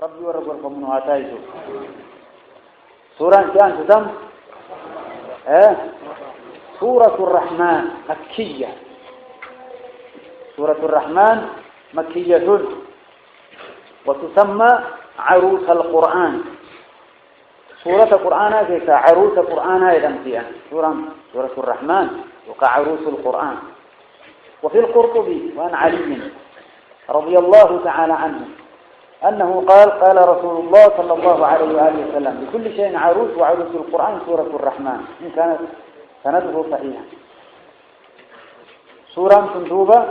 ربي ورب من واتايته سورة كان تتم سورة الرحمن مكية. سورة الرحمن مكية وتسمى عروس القرآن. سورة القرآن كيف عروس القرآن أيضا فيها سورة الرحمن وكعروس القرآن. وفي القرطبي وعن علي رضي الله تعالى عنه أنه قال رسول الله صلى الله عليه وآله وسلم لكل شيء عروس وعروس القرآن سورة الرحمن إن كانت سنده صحيحا. سورة تندوبة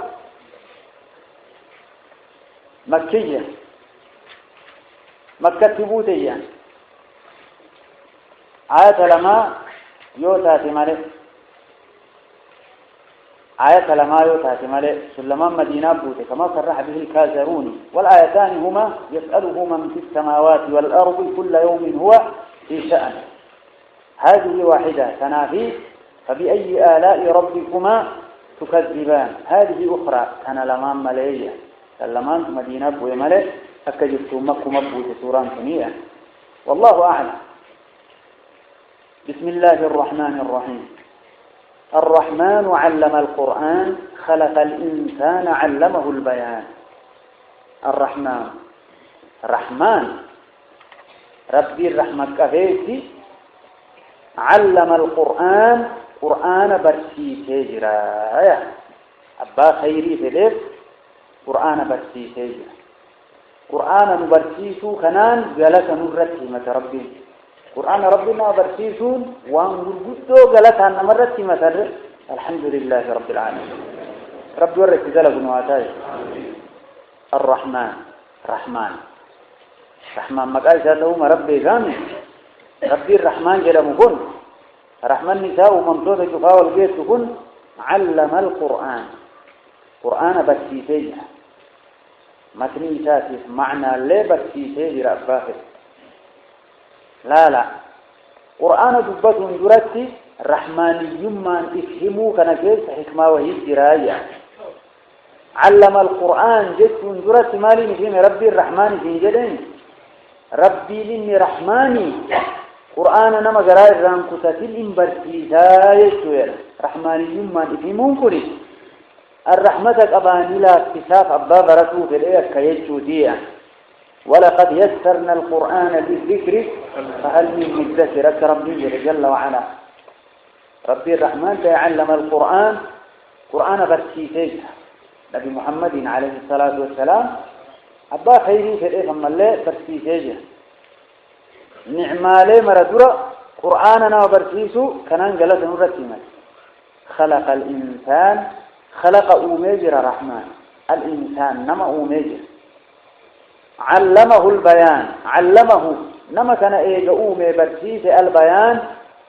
مكية مكة تبوتية آية لما يوتاتي مالك آية لما يوتاتي مالك سلمان مدينة بوتي كما صرح به الكازروني. والآيتان هما يسأله من في السماوات والأرض كل يوم هو في شأن. هذه واحدة تنافي فبأي آلاء ربكما تكذبان. هذه أخرى كان لمان مليئة سلمان مدينة بوي ملك أكجبتم مكو مبوت سوران ثنية. والله أعلم. بسم الله الرحمن الرحيم. الرحمن علم القرآن خلق الإنسان علمه البيان. الرحمن ربي الرحمة كفيتي علم القرآن قرآن برسي تجرى أبا خيري فليف قرآن برسي تجرى قرآن نبرسيسو كنان جلس نرتي مت ربي قرآن ربنا برسيسون وانغرغدو غلطان نمرتي مثل. الحمد لله رب العالمين. رب ورك زلق نواتاي. الرحمن رحمن مقال ذاته ربي غامي ربي الرحمن جل مكن رحمن نساء وممتوذ جفا والبيت تكون علم القرآن قرآن برسيسي متني ساتف معنى لا برسيسي رأباخر لا قرآن دبته جرتي رحماني يمان افهموا كنكيس حكمة وهي الدراية. علم القرآن جدت جرتي مالي نفهم ربي الرحمن في جدين ربي لني رحماني قرآن نما قرأي الرانكسة الانبرسيساية رحماني يمان افهمون كري الرحمة أباني لا اكتساف أبا برسو في الإيك كيجو ديا. ولقد يسرنا القرآن للذكر فهل من مدكر ربي جل وعلا. ربي الرحمن تعلم القرآن قرآن برسيسي نبي محمد عليه الصلاة والسلام أبا خيري في الإيك أما الله برسيسي نعمالي مردورة قرآننا وبرسيسو كنان جلس نرتيما. خلق الإنسان خلق أوميجر الرحمن الإنسان نما أوميجر علمه البيان علمه نما كان إيجا أومي برسيس البيان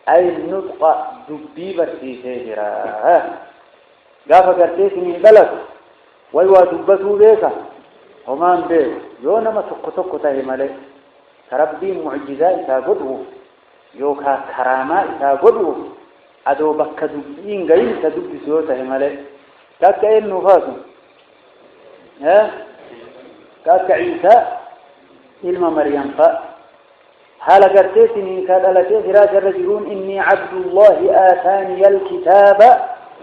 أي النطق دبي برسيس جرا قافة قرتيس من بلد ويوا دبتو بيكا همان بيك يو نما تقو تهي ملك ربي معجزة إذا قدوه يوكا كرامة إذا قدوه أدو بك دبين غير تدب سيوته ملك كاك أين نفاسه كاك عيسى إلما مريم حال قرتيتني كادلتي فراج الرجلون إني عبد الله آتاني الكتاب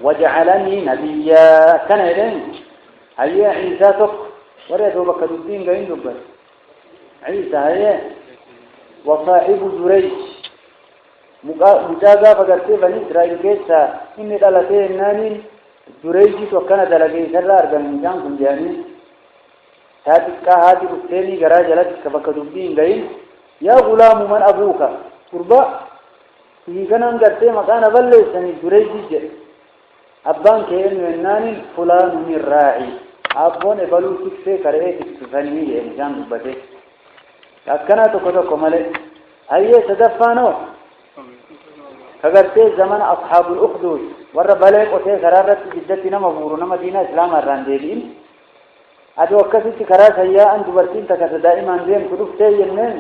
وجعلني نبيا كان إذن هيا عيسى تق وريته بك دبين غير دبر عيسى هيا وصاحب جريج مجازا فقرتي بني إسرائيل كيسا إني دلتي النانين جريجي وكان دلقي سرار بنجان كنجاني تاتك هذه الثاني جراج لك كبك دبين غير يا غلام من أبوك قربا في كان قرتي مكان بلسني جريجي أبان كين منان فلان من راعي أبون بلو تكسي كريه تكسفني إنجان بده لكنا تكتو ملك هيا تدفانو فقرتي زمن أصحاب الأخدود ور بلق وتي قرارت جدتنا مبورنا مدينة إسلام الرانديلين أدو كسيت كراس هيا أن دبرتين تكت دائما زين كدفتي يمن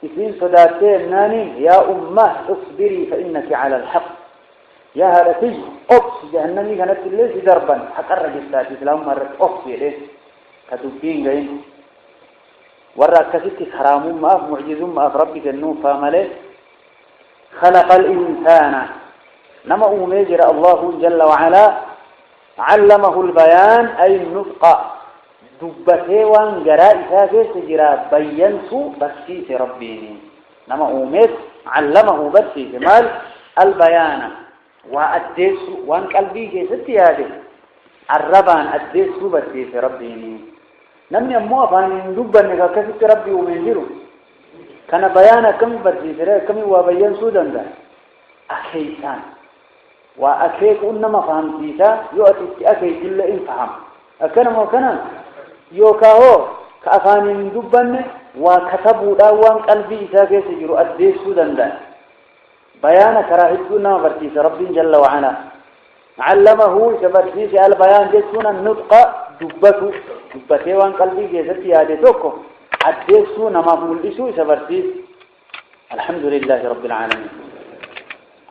إثنين صداتي ناني يا أمه اصبري فإنك على الحق يا هرتي أقص جهنمي كانت الليل دربا حق الرجستات إسلام مرت أقص يليه كتبين غين والركزت كرام ما معجز ما ربك النوم فامله خلق الإنسان نما أميجر الله جل وعلا علمه البيان أي النطق دبته وان جرائسا تجرى بينسو بسيط ربيني نما أميت علمه بسيط مال البيان وأدسو وان قلبي كيستي هذه الربان أدسو بسيط ربيني نمني أمو أفاني دبنك كسيط ربي ومنجره كان بيانا كم بسيط كم وبينسو دندا أكيسان وأكيد أنما فهمتيسا يؤتي أكيد إلا إن فهم أكنا وكنا يوكاهو كأفاني من دبن وكتبوا داوان قلبي إسا كيس يجروا أديسو دندا بيانا كراهدنا برتيس رب جل وعلا علمه كبرتيس البيان جسونا النطق دبته وان قلبي كيس يادتوكو أديسو نما مولسو إسا برتيس الحمد لله رب العالمين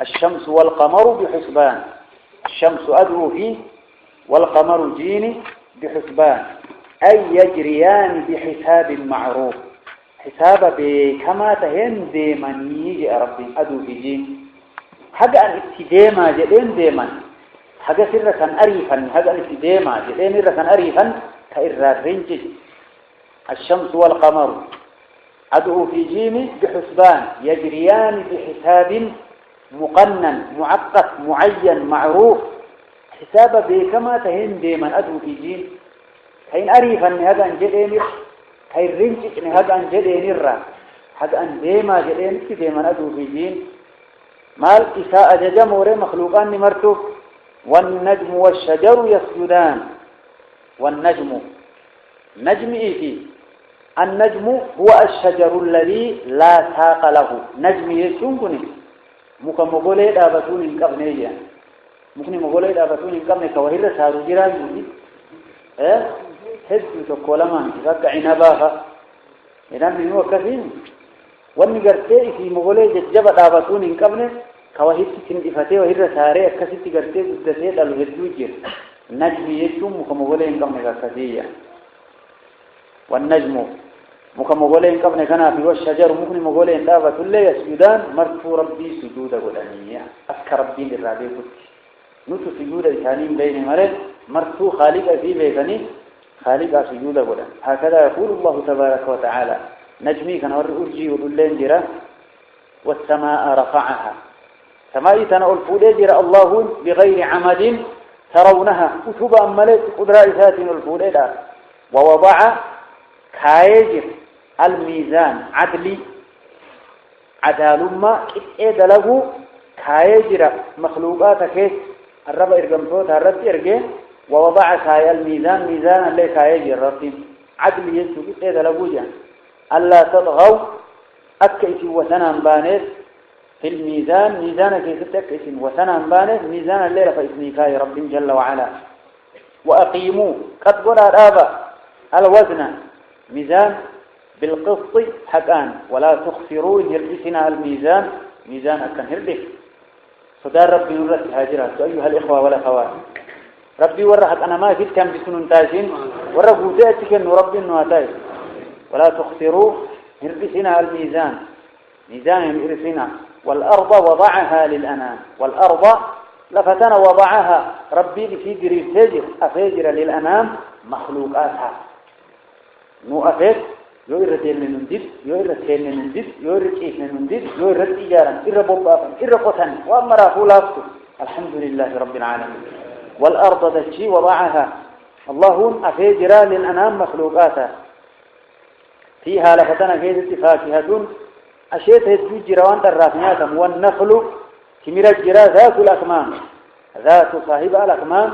الشمس والقمر بحسبان الشمس أدعو فيه والقمر جيني بحسبان أي يجريان بحساب معروف حساب بكما تهن ديما يجي ربي أدعو في جين حاجة أن اتديما جدين ديما حاجة سرة كان أريفا حاجة أن اتديما جدين سرة كان أريفا كإرار رنجي الشمس والقمر أدعو في جيني بحسبان يجريان بحساب مقنن معقد معين معروف حساب بكما تهن ديما أدو في جين هين أريفا هذا أن جدين هين رنجك هذا أن جدين الرا هذا أن ديما جدين ديما أدو في جين مال إساء جمور مخلوقان نمرتو والنجم والشجر يسجدان والنجم نجم إيتي النجم هو الشجر الذي لا ساق له نجم يسجنكني muka mogolee dhaabatuun hin qabne jedhan mukni mogolee dhaabatuun hin qabne ka wahirra saaru jiraayyuuti hedduu tokko lamaan akka cinabaa fa jedhamni immoo akkasiin wanni gartee isii mogolee jajjaba dhaabatuun hin qabne ka wahitti tindhifatee wahirra saaree akkasitti gartee guddatee dhalu hedduu jira najmi jechuun muka mogolee hin qabne ka akkasiyya wannajmu muka mogoleen qabne kana fi washajaru mukni mogoleen dhaabatullee yasjudaan martuu rabbii sujuuda godhaniya akka rabbiin irraa beekutti nutu sujuuda isaaniin beeyne malee martuu khaaliqa fi beekanii خالق سجود قولا هكذا يقول الله تبارك وتعالى نجمي كان ورجي ودلين جرا والسماء رفعها سماء تنقل فولي الله بغير عمد ترونها كتبا ملك قدرة ذات الفولي ووضع كايجر الميزان عدلي عدال ما إذا له كايجر مخلوقات كيس الرب إرقمتوت الرب إرقه ووضع كاي الميزان ميزان اللي كايجر ربي عدل يجب إذا له جان ألا تطغوا أكيس وثنا بانيس في الميزان ميزان كيف تكيس وثنا بانيس ميزان الليل فإسمي كاي رب جل وعلا وأقيموا قد قرأ الآباء الوزن ميزان بالقسط حقان ولا تخسروا هربسنا الميزان ميزان أكن هربك صدار ربي نرد هاجرات أيها الإخوة والأخوات ربي ورحت أنا ما كنت كم بسنون تاجين ورقوا ذاتك أنه ربي النواتاج ولا تخسروا هربسنا الميزان ميزان هربسنا والأرض وضعها للأنام والأرض لفتنا وضعها ربي في قريب تجر أفجر للأنام مخلوقاتها نو أفج يورتين من جد يورتين من جد يورتين من جد يورت إيجارا إربوبا إرقصا وأمر فولاست الحمد لله رب العالمين والأرض ذاتي وضعها الله أفجر للأنام مخلوقاتها فيها لفتنا كيد فاكهة أشيت الجوج روان الرافنات والنخل كمير الجرا ذات الأكمام ذات صاحب الأكمام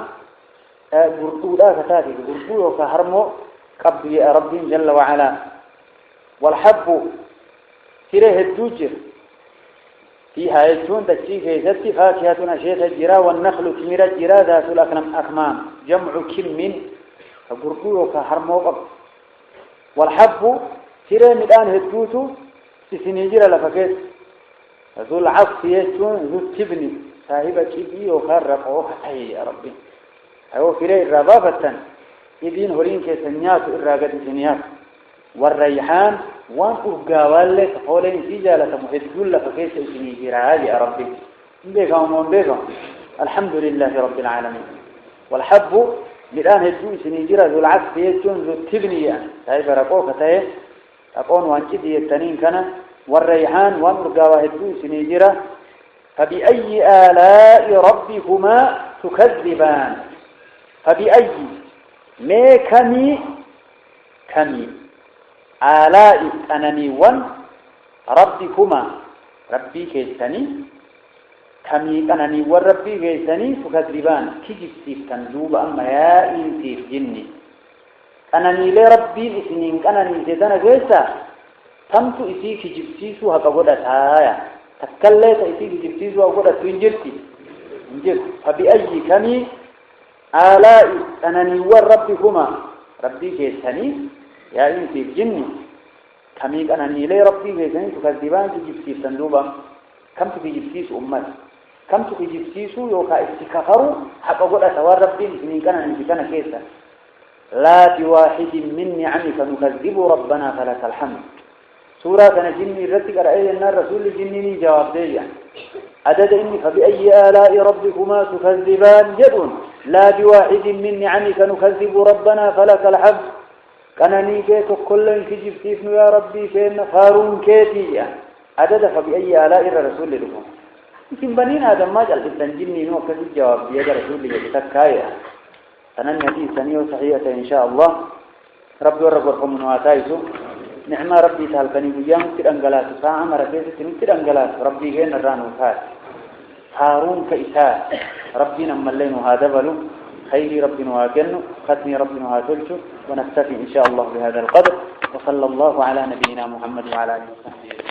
برطو لا فتاتي برطو وكهرمو قبل رب جل وعلا والحب تريه الدوجر فيها يجون تشيك ذات فاكهة أشيت الجرا والنخل كمير الجرا ذات الأكمام جمع كم برطو وكهرمو قبل والحب تريه مدان هدوتو سنجر لفكيس ذو العصف يجون ذو التبني صاحب كبي وخرق وحتي يا ربي أيوه فري الربابة إذين هورين كسنيات الراقد سنيات والريحان وان أرقاوال لك قولين في جالة محدود لك كيس إسني جراء يا ربي بيقام وبيقام الحمد لله رب العالمين والحب الآن هدو إسني جراء ذو العكس يجون ذو التبنية تعيب رقوك تايه أقون وانجد يتنين كان والريحان وان أرقاوال هدو إسني جراء فبأي آلاء ربكما تكذبان فبأي ما كمي آلاء أنني ون ربكما ربي كيساني كمي أنني وربي كيساني تكذبان كجب سيف تنزوب أما يا إنسيف جني أنني لربي إسنين أنني زيدنا كيسا تمت إسي كجب سيسو هكا قدتها تكلت إسي كجب سيسو هكا قدت تنجرتي فبأي كمي آلاء أنني وربكما ربي كيساني يا إنسي الجن كميك أنني لي ربي كيساني تكذبان تجبسيس تندوبا كم تجبسيس أمت كم تجبسيس يوكا استكفروا حقا قد أتوار ربي إسنين كان أنسي كان كيسا لا بواحد من نعمك نكذب ربنا فلك الحمد سورة جني رتك رأي النار رسول جنيني جواب ديجا عدد إني فبأي آلاء ربكما تكذبان جدون لا بواحد من نعمك نكذب ربنا فلك الحمد كانني كيت كل كجب سيفن يا ربي كين فارون كيتي عدد فبأي آلاء الرسول لكم لكن بنين آدم ما جعل التنجيني نوع كذب جواب ديجا رسول لك تكايا تنن حديث سنيو صحيحة إن شاء الله ربي ورب ورحم واتايسو نعم ربي تهلكني بيام ترانغلاس ساعة مركز ترانغلاس ربي غير نران وفات هارون كإساء ربنا ملين هذا بلو خير ربنا واكنه ختم ربنا هاتلشه ونكتفي إن شاء الله بهذا القدر وصلى الله على نبينا محمد وعلى آله وصحبه